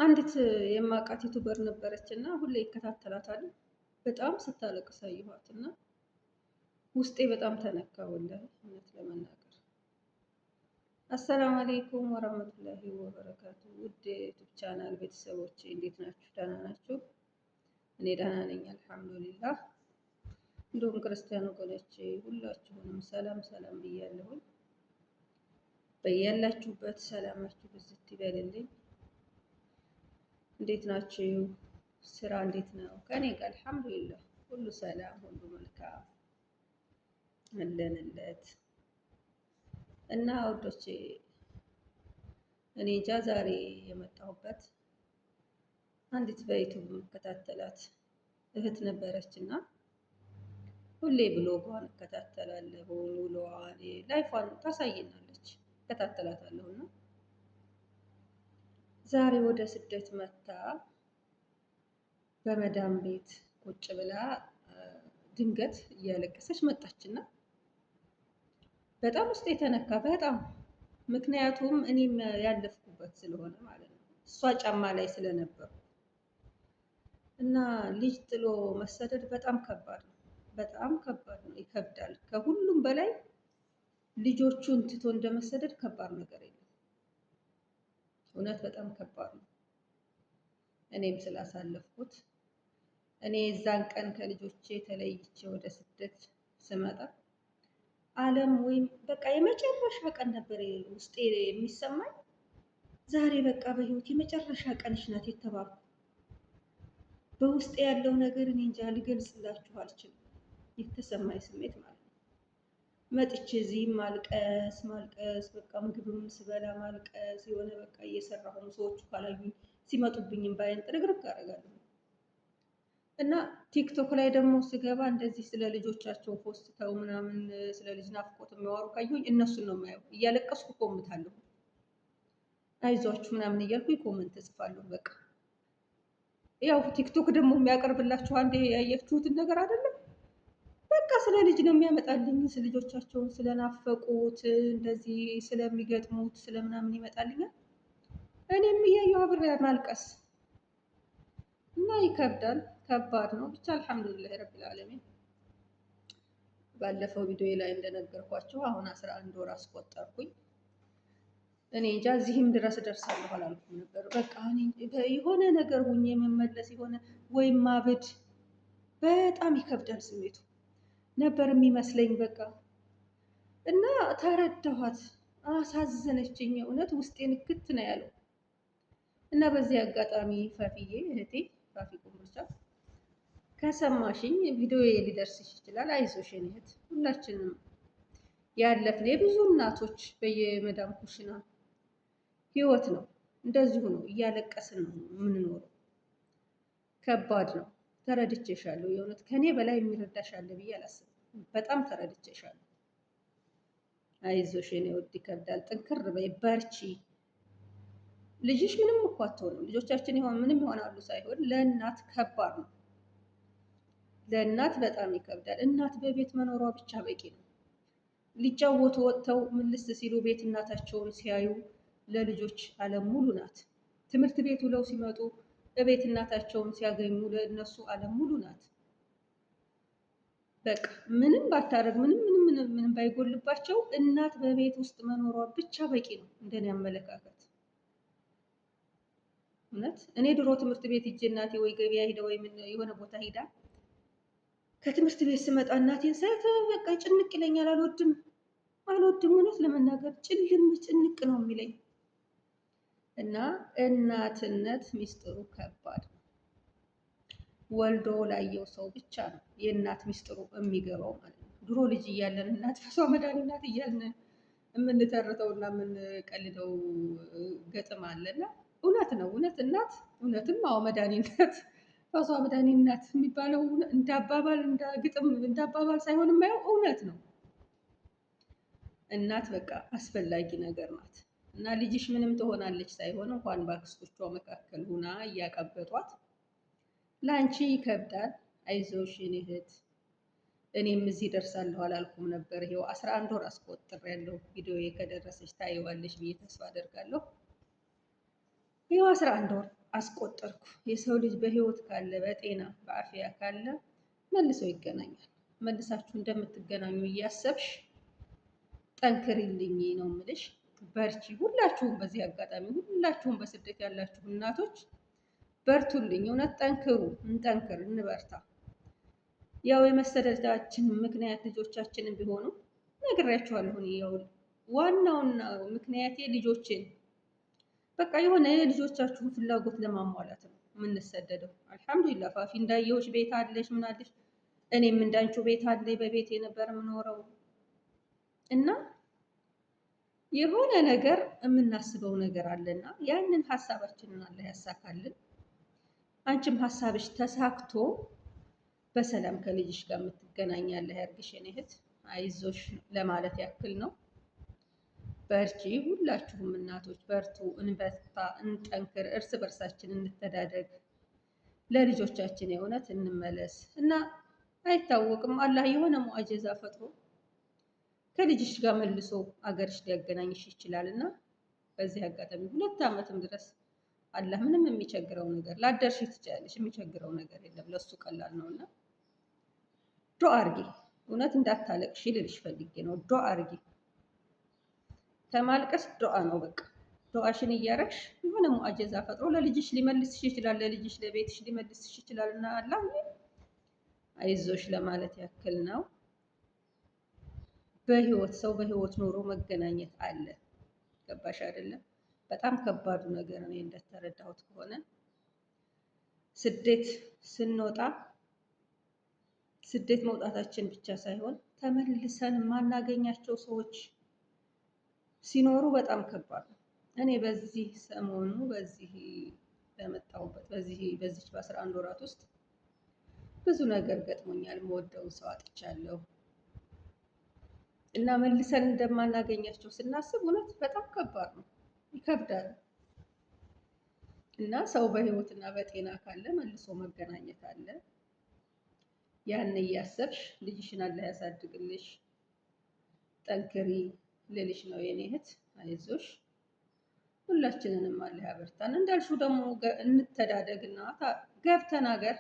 አንዲት የማውቃት ዩቱበር ነበረች እና ሁሌ ይከታተላታል። በጣም ስታለቅስ አየኋት እና ውስጤ በጣም ተነካ። ወላሂ እውነት ለመናገር አሰላሙ አለይኩም ወራህመቱላሂ ወበረካቱ። ውድ የዩቱብ ቻናል ቤተሰቦች እንዴት ናችሁ? ደህና ናችሁ? እኔ ደህና ነኝ አልሐምዱሊላህ። እንዲሁም ክርስቲያን ወገኖቼ ሁላችሁንም ሰላም ሰላም ብያለሁኝ። በያላችሁበት ሰላማችሁ ብዝት ይበልልኝ። እንዴት ናችሁ? ስራ እንዴት ነው? ከኔ ጋር አልሐምዱሊላህ ሁሉ ሰላም፣ ሁሉ መልካም አለንለት እና ውዶቼ እኔ እንጃ ዛሬ የመጣሁበት አንዲት በዩቱብ የምከታተላት እህት ነበረች እና ሁሌ ብሎጓን እከታተላለሁ። ውሎዋን ላይፏን ታሳየናለች፣ እከታተላታለሁ እና ዛሬ ወደ ስደት መታ በመዳም ቤት ቁጭ ብላ ድንገት እያለቀሰች መጣችና በጣም ውስጥ የተነካ በጣም ምክንያቱም እኔም ያለፍኩበት ስለሆነ ማለት ነው። እሷ ጫማ ላይ ስለነበሩ እና ልጅ ጥሎ መሰደድ በጣም ከባድ ነው። በጣም ከባድ ነው፣ ይከብዳል። ከሁሉም በላይ ልጆቹን ትቶ እንደመሰደድ ከባድ ነገር የለም። እውነት በጣም ከባድ ነው። እኔም ስላሳለፍኩት እኔ እዛን ቀን ከልጆቼ ተለይቼ ወደ ስደት ስመጣ ዓለም ወይም በቃ የመጨረሻ ቀን ነበር ውስጤ የሚሰማኝ። ዛሬ በቃ በህይወት የመጨረሻ ቀንሽ ናት የተባልኩ በውስጤ ያለው ነገር እኔ እንጃ ልገልጽላችሁ አልችልም። የተሰማኝ ስሜት ማለት ነው። መጥቼ እዚህም ማልቀስ ማልቀስ በቃ ምግብም ስበላ ማልቀስ የሆነ በቃ እየሰራሁ ሰዎቹ ካላዩኝ ሲመጡብኝም ባይን ጥርግርግ አደርጋለሁ። እና ቲክቶክ ላይ ደግሞ ስገባ እንደዚህ ስለ ልጆቻቸው ፖስተው ምናምን ስለ ልጅ ናፍቆት የሚያወሩ ካየሁኝ እነሱን ነው የማየው። እያለቀስኩ ኮምታለሁ፣ አይዟችሁ ምናምን እያልኩኝ ኮመንት እጽፋለሁ። በቃ ያው ቲክቶክ ደግሞ የሚያቀርብላችሁ አንዴ ያያችሁትን ነገር አይደለም፣ በቃ ስለ ልጅ ነው የሚያመጣልኝ። ስለ ልጆቻቸውን ስለናፈቁት እንደዚህ ስለሚገጥሙት ስለምናምን ይመጣልኛል። እኔም እያየሁ አብሬ ማልቀስ እና ይከብዳል፣ ከባድ ነው። ብቻ አልሐምዱሊላህ ረብል ዓለሚን። ባለፈው ቪዲዮ ላይ እንደነገርኳችሁ አሁን 11 ወር አስቆጠርኩኝ። እኔ እንጃ እዚህም ድረስ እደርሳለሁ አላልኩም ነበር። በቃ የሆነ ነገር ሁኜ የምመለስ የሆነ ወይም ማበድ በጣም ይከብዳል ስሜቱ ነበር የሚመስለኝ። በቃ እና ተረዳኋት፣ አሳዘነችኝ። እውነት ውስጤን ክት ነው ያለው እና በዚህ አጋጣሚ ፋፊዬ እህቴ ፋፊ ቁምርቻ ከሰማሽኝ ቪዲዮ ሊደርስሽ ይችላል። አይዞሽ የኔ እህት፣ ሁላችንም ያለፍን የብዙ እናቶች በየመዳም ኩሽና ህይወት ነው። እንደዚሁ ነው፣ እያለቀስን ነው የምንኖረው። ከባድ ነው። ተረድቼሻለሁ። የእውነት ከኔ በላይ የሚረዳሽ አለ ብዬ አላስብም። በጣም ተረድቼሻለሁ። አይዞሽ የኔ ውድ፣ ይከብዳል። ጥንክር በይ፣ በርቺ። ልጅሽ ምንም እኮ አትሆንም። ልጆቻችን ምንም ይሆናሉ ሳይሆን ለእናት ከባድ ነው። ለእናት በጣም ይከብዳል። እናት በቤት መኖሯ ብቻ በቂ ነው። ሊጫወቱ ወጥተው ምልስ ሲሉ ቤት እናታቸውን ሲያዩ ለልጆች ዓለም ሙሉ ናት። ትምህርት ቤት ውለው ሲመጡ በቤት እናታቸውን ሲያገኙ ለእነሱ ዓለም ሙሉ ናት። በቃ ምንም ባታረግ ምንም ባይጎልባቸው እናት በቤት ውስጥ መኖሯ ብቻ በቂ ነው፣ እንደኔ አመለካከት። እውነት እኔ ድሮ ትምህርት ቤት ሂጄ እናቴ ወይ ገበያ ሄዳ ወይ የሆነ ቦታ ሄዳ ከትምህርት ቤት ስመጣ እናቴን ሳያት በቃ ጭንቅ ይለኛል። አልወድም። እውነት ለመናገር ጭንቅ ነው የሚለኝ። እና እናትነት ሚስጥሩ ከባድ ነው። ወልዶ ላየው ሰው ብቻ ነው የእናት ሚስጥሩ የሚገባው ማለት ነው። ድሮ ልጅ እያለን እናት ፈሷ መድኃኒ ናት እያልን የምንተርተውና የምንቀልደው ገጥም አለና እውነት ነው። እውነት እናት እውነትም አዎ መድኃኒነት ፈሷ መድኃኒነት የሚባለው እንዳባባል ግጥም እንዳባባል ሳይሆን የማየው እውነት ነው። እናት በቃ አስፈላጊ ነገር ናት። እና ልጅሽ ምንም ትሆናለች ሳይሆን እንኳን በአክስቶቿ መካከል ሁና እያቀበጧት ለአንቺ ይከብዳል። አይዞሽ የኔ እህት፣ እኔም እዚህ ደርሳለሁ አላልኩም ነበር። ይኸው 11 ወር አስቆጥሬያለሁ። ቪዲዮ ከደረሰች ታይዋለሽ ብዬ ተስፋ አደርጋለሁ። ይኸው 11 ወር አስቆጠርኩ። የሰው ልጅ በህይወት ካለ በጤና በአፍያ ካለ መልሶ ይገናኛል። መልሳችሁ እንደምትገናኙ እያሰብሽ ጠንክሪልኝ ነው ምልሽ። በርቺ። ሁላችሁም በዚህ አጋጣሚ ሁላችሁም በስደት ያላችሁ እናቶች በርቱልኝ። እውነት ጠንክሩ፣ እንጠንክር፣ እንበርታ። ያው የመሰደዳችን ምክንያት ልጆቻችንን ቢሆኑ ነግሬያችኋለሁ። ያው ዋናውና ምክንያቴ ልጆችን በቃ የሆነ የልጆቻችሁን ፍላጎት ለማሟላት ነው የምንሰደደው። አልሐምዱሊላህ ፋፊ እንዳየሁሽ ቤት አለሽ ምን አለሽ፣ እኔም እንዳንቺው ቤት አለኝ። በቤት የነበር የምኖረው እና የሆነ ነገር የምናስበው ነገር አለና ያንን ሀሳባችንን አላህ ያሳካልን። አንቺም ሀሳብሽ ተሳክቶ በሰላም ከልጅሽ ጋር የምትገናኝ ያለህ ያርግሽ የኔ እህት። አይዞሽ ለማለት ያክል ነው። በርቺ። ሁላችሁም እናቶች በርቱ፣ እንበርታ፣ እንጠንክር፣ እርስ በርሳችን እንተዳደግ፣ ለልጆቻችን የእውነት እንመለስ እና አይታወቅም አላህ የሆነ ሙአጀዛ ፈጥሮ ከልጅሽ ጋር መልሶ አገርሽ ሊያገናኝሽ ይችላል እና በዚህ አጋጣሚ 2 ዓመትም ድረስ አላህ ምንም የሚቸግረው ነገር ላደርሽ ትችላለሽ። የሚቸግረው ነገር የለም፣ ለሱ ቀላል ነውና ዱአ አርጊ። እውነት እንዳታለቅሽ ልልሽ ፈልጌ ነው። ዱአ አርጊ። ከማልቀስ ዱአ ነው በቃ። ዱአሽን እያረግሽ የሆነ ሙአጀዛ ፈጥሮ ለልጅሽ ሊመልስሽ ይችላል፣ ለልጅሽ ለቤትሽ ሊመልስሽ ይችላል እና አላህ አይዞሽ ለማለት ያክል ነው። በህይወት ሰው በህይወት ኖሮ መገናኘት አለ። ገባሽ አይደለም? በጣም ከባዱ ነገር እኔ እንደተረዳሁት ከሆነ ስደት ስንወጣ ስደት መውጣታችን ብቻ ሳይሆን ተመልሰን የማናገኛቸው ሰዎች ሲኖሩ በጣም ከባድ ነው። እኔ በዚህ ሰሞኑ በዚህ በመጣሁበት በዚች በ11 ወራት ውስጥ ብዙ ነገር ገጥሞኛል። የምወደውን ሰው አጥቻለሁ እና መልሰን እንደማናገኛቸው ስናስብ እውነት በጣም ከባድ ነው፣ ይከብዳል። እና ሰው በህይወትና በጤና ካለ መልሶ መገናኘት አለ። ያን እያሰብሽ ልጅሽን አላህ ያሳድግልሽ፣ ጠንክሪ ልልሽ ነው የኔ እህት። አይዞሽ፣ ሁላችንንም አላህ ያበርታን። እንዳልሽው ደግሞ እንተዳደግና ገብተን ሀገር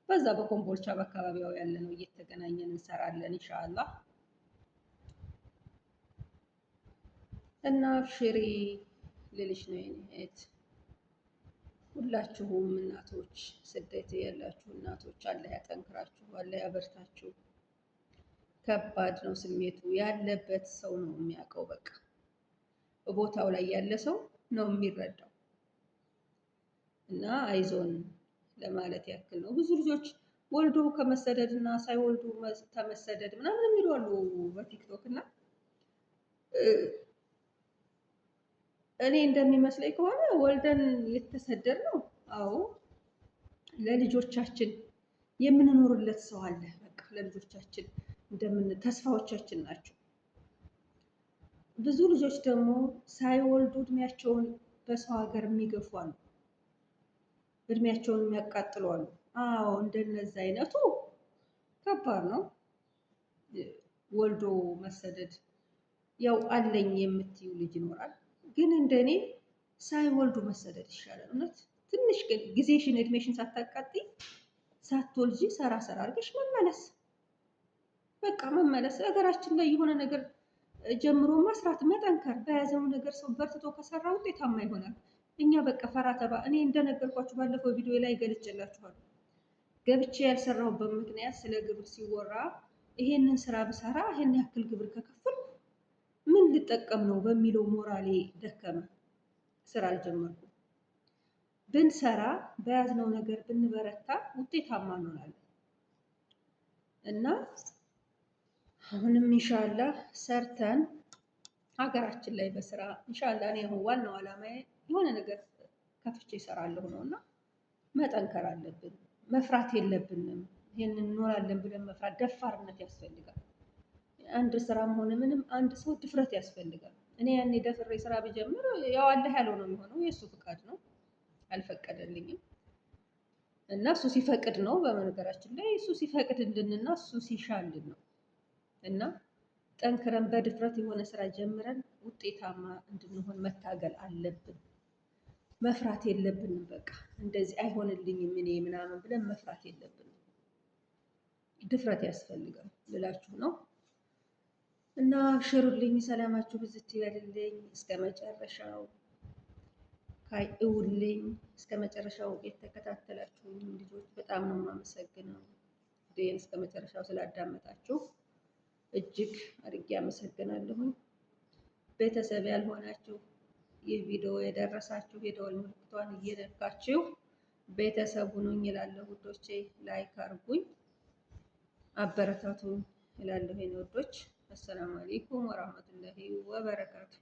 በዛ በኮምቦልቻ በአካባቢው ያለ ነው እየተገናኘን እንሰራለን ኢንሻአላህ። እና ሽሪ ልልሽ ነው የኔ እህት። ሁላችሁም እናቶች ስደት ያላችሁ እናቶች አላህ ያጠንክራችሁ፣ አላህ ያበርታችሁ። ከባድ ነው ስሜቱ፣ ያለበት ሰው ነው የሚያውቀው። በቃ ቦታው ላይ ያለ ሰው ነው የሚረዳው። እና አይዞን ለማለት ያክል ነው። ብዙ ልጆች ወልዶ ከመሰደድ እና ሳይወልዱ ከመሰደድ ምናምን የሚሉ አሉ በቲክቶክ እና እኔ እንደሚመስለኝ ከሆነ ወልደን የተሰደድ ነው። አዎ ለልጆቻችን የምንኖርለት ሰው አለ። በቃ ለልጆቻችን ተስፋዎቻችን ናቸው። ብዙ ልጆች ደግሞ ሳይወልዱ እድሜያቸውን በሰው ሀገር የሚገፉ አሉ፣ እድሜያቸውን የሚያቃጥሉ አሉ። አዎ እንደነዚህ አይነቱ ከባድ ነው። ወልዶ መሰደድ ያው አለኝ የምትዩ ልጅ ይኖራል። ግን እንደኔ ሳይወልዱ መሰደድ ይሻላል። እውነት ትንሽ ጊዜሽን እድሜሽን ሳታቃጥይ ሳትወልጂ ሰራ አድርገሽ መመለስ፣ በቃ መመለስ። ሀገራችን ላይ የሆነ ነገር ጀምሮ መስራት፣ መጠንከር። በያዘው ነገር ሰው በርትቶ ከሰራ ውጤታማ ይሆናል። እኛ በቃ ፈራ ተባ። እኔ እንደነገርኳችሁ ባለፈው ቪዲዮ ላይ ገልጬላችኋለሁ። ገብቼ ያልሰራሁበት ምክንያት ስለ ግብር ሲወራ ይሄንን ስራ ብሰራ ይሄን ያክል ግብር ከከፈልኩ ምን ልጠቀም ነው በሚለው ሞራሌ ደከመ። ስራ አልጀመርኩም። ብንሰራ በያዝነው ነገር ብንበረታ ውጤታማ እንሆናለን እና አሁንም ኢንሻአላህ ሰርተን ሀገራችን ላይ በስራ ኢንሻአላህ እኔ አሁን ዋናው ዓላማዬ የሆነ ነገር ከፍቼ እሰራለሁ ነው እና መጠንከር አለብን። መፍራት የለብንም። ይሄንን እንኖራለን ብለን መፍራት ደፋርነት ያስፈልጋል። አንድ ስራም ሆነ ምንም አንድ ሰው ድፍረት ያስፈልጋል። እኔ ያኔ ደፍሬ ስራ ብጀምር ያው አላህ ያለው ነው የሚሆነው፣ የእሱ ፍቃድ ነው። አልፈቀደልኝም እና እሱ ሲፈቅድ ነው። በመነገራችን ላይ እሱ ሲፈቅድልንና እሱ ሲሻልን ነው እና ጠንክረን በድፍረት የሆነ ስራ ጀምረን ውጤታማ እንድንሆን መታገል አለብን። መፍራት የለብንም። በቃ እንደዚህ አይሆንልኝም እኔ ምናምን ብለን መፍራት የለብንም። ድፍረት ያስፈልጋል ልላችሁ ነው። እና አብሽሩልኝ፣ ሰላማችሁ ብዝት ይበልልኝ። እስከ መጨረሻው እውልኝ። እስከ መጨረሻው የተከታተላችሁኝ ልጆች በጣም ነው የማመሰግነው። እስከ መጨረሻው ስላዳመጣችሁ እጅግ አድርጌ አመሰግናለሁኝ። ቤተሰብ ያልሆናችሁ ይህ ቪዲዮ የደረሳችሁ የደወል ምልክቷን እየነካችሁ ቤተሰብ ሁኑኝ እላለሁ ውዶቼ። ላይክ አርጉኝ፣ አበረታቱኝ እላለሁ የኔ ውዶች። አሰላሙ አለይኩም ወራህመቱላሂ ወበረካቱ።